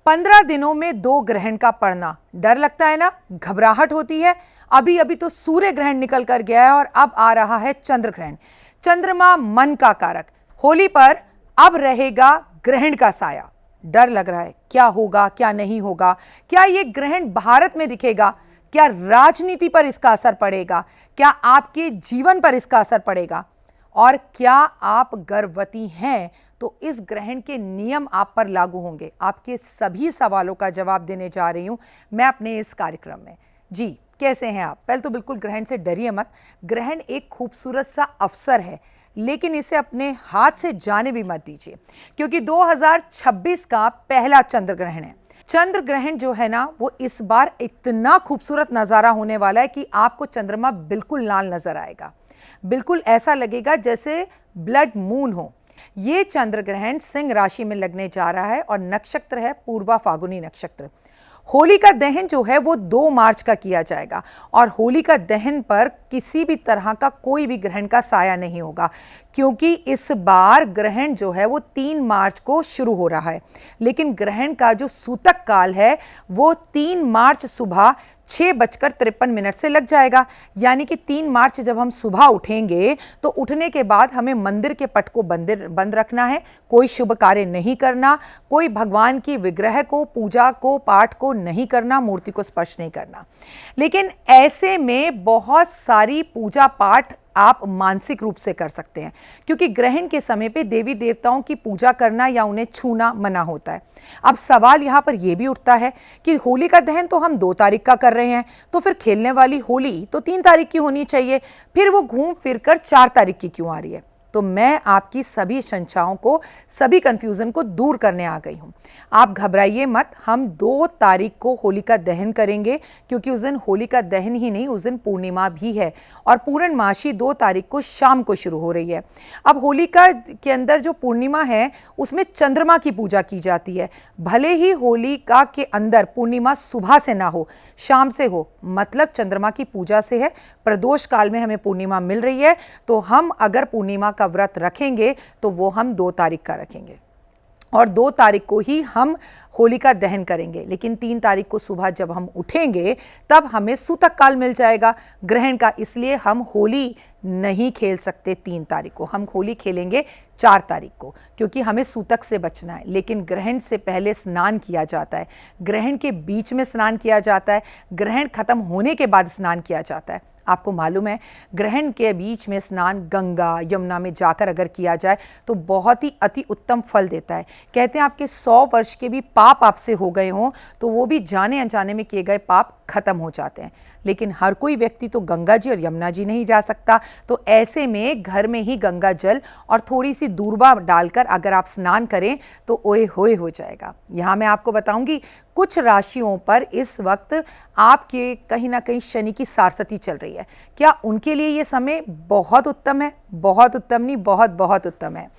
15 दिनों में 2 ग्रहण का पड़ना, डर लगता है ना, घबराहट होती है। अभी अभी तो सूर्य ग्रहण निकल कर गया है और अब आ रहा है चंद्र ग्रहण। चंद्रमा मन का कारक, होली पर अब रहेगा ग्रहण का साया। डर लग रहा है, क्या होगा क्या नहीं होगा, क्या यह ग्रहण भारत में दिखेगा, क्या राजनीति पर इसका असर पड़ेगा, क्या आपके जीवन पर इसका असर पड़ेगा, और क्या आप गर्भवती हैं तो इस ग्रहण के नियम आप पर लागू होंगे। आपके सभी सवालों का जवाब देने जा रही हूं मैं अपने इस कार्यक्रम में। जी, कैसे हैं आप? पहले तो बिल्कुल ग्रहण से डरिए मत। ग्रहण एक खूबसूरत सा अवसर है, लेकिन इसे अपने हाथ से जाने भी मत दीजिए, क्योंकि 2026 का पहला चंद्र ग्रहण है। चंद्र ग्रहण जो है ना, वो इस बार इतना खूबसूरत नज़ारा होने वाला है कि आपको चंद्रमा बिल्कुल लाल नजर आएगा। बिल्कुल ऐसा लगेगा जैसे ब्लड मून हो। ये चंद्र ग्रहण सिंह राशि में लगने जा रहा है और नक्षत्र है पूर्वा फागुनी नक्षत्र। होली का दहन जो है वो 2 मार्च का किया जाएगा और होली का दहन पर किसी भी तरह का कोई भी ग्रहण का साया नहीं होगा, क्योंकि इस बार ग्रहण जो है वो 3 मार्च को शुरू हो रहा है। लेकिन ग्रहण का जो सूतक काल है वो 3 मार्च सुबह 6:53 से लग जाएगा। यानी कि 3 मार्च जब हम सुबह उठेंगे तो उठने के बाद हमें मंदिर के पट को बंद रखना है, कोई शुभ कार्य नहीं करना, कोई भगवान की विग्रह को, पूजा को, पाठ को नहीं करना, मूर्ति को स्पर्श नहीं करना। लेकिन ऐसे में बहुत सारी पूजा पाठ आप मानसिक रूप से कर सकते हैं, क्योंकि ग्रहण के समय पे देवी देवताओं की पूजा करना या उन्हें छूना मना होता है। अब सवाल यहाँ पर यह भी उठता है कि होली का दहन तो हम 2 तारीख का कर रहे हैं, तो फिर खेलने वाली होली तो 3 तारीख की होनी चाहिए, फिर वो घूम फिर कर 4 तारीख की क्यों आ रही है? तो मैं आपकी सभी शंकाओं को, सभी कंफ्यूजन को दूर करने आ गई हूं। आप घबराइए मत, हम 2 तारीख को होली का दहन करेंगे, क्योंकि उस दिन होली का दहन ही नहीं, उस दिन पूर्णिमा भी है और पूर्णमासी 2 तारीख को शाम को शुरू हो रही है। अब होलिका के अंदर जो पूर्णिमा है उसमें चंद्रमा की पूजा की जाती है। भले ही होलिका के अंदर पूर्णिमा सुबह से ना हो, शाम से हो, मतलब चंद्रमा की पूजा से है। प्रदोष काल में हमें पूर्णिमा मिल रही है, तो हम अगर पूर्णिमा का व्रत रखेंगे तो वो हम 2 तारीख का रखेंगे और 2 तारीख को ही हम होली का दहन करेंगे। लेकिन 3 तारीख को सुबह जब हम उठेंगे तब हमें सूतक काल मिल जाएगा ग्रहण का, इसलिए हम होली नहीं खेल सकते 3 तारीख को। हम होली खेलेंगे 4 तारीख को, क्योंकि हमें सूतक से बचना है। लेकिन ग्रहण से पहले स्नान किया जाता है, ग्रहण के बीच में स्नान किया जाता है, ग्रहण खत्म होने के बाद स्नान किया जाता है। आपको मालूम है, ग्रहण के बीच में स्नान गंगा यमुना में जाकर अगर किया जाए तो बहुत ही अति उत्तम फल देता है। कहते हैं आपके 100 वर्ष के भी पाप आपसे हो गए हों तो वो भी जाने अनजाने में किए गए पाप खत्म हो जाते हैं। लेकिन हर कोई व्यक्ति तो गंगा जी और यमुना जी नहीं जा सकता, तो ऐसे में घर में ही गंगा जल और थोड़ी सी दूर्वा डालकर अगर आप स्नान करें तो ओए होए हो जाएगा। यहाँ मैं आपको बताऊंगी कुछ राशियों पर इस वक्त आपके कहीं ना कहीं शनि की सारसती चल रही है, क्या उनके लिए ये समय बहुत उत्तम है? बहुत उत्तम नहीं, बहुत बहुत उत्तम है।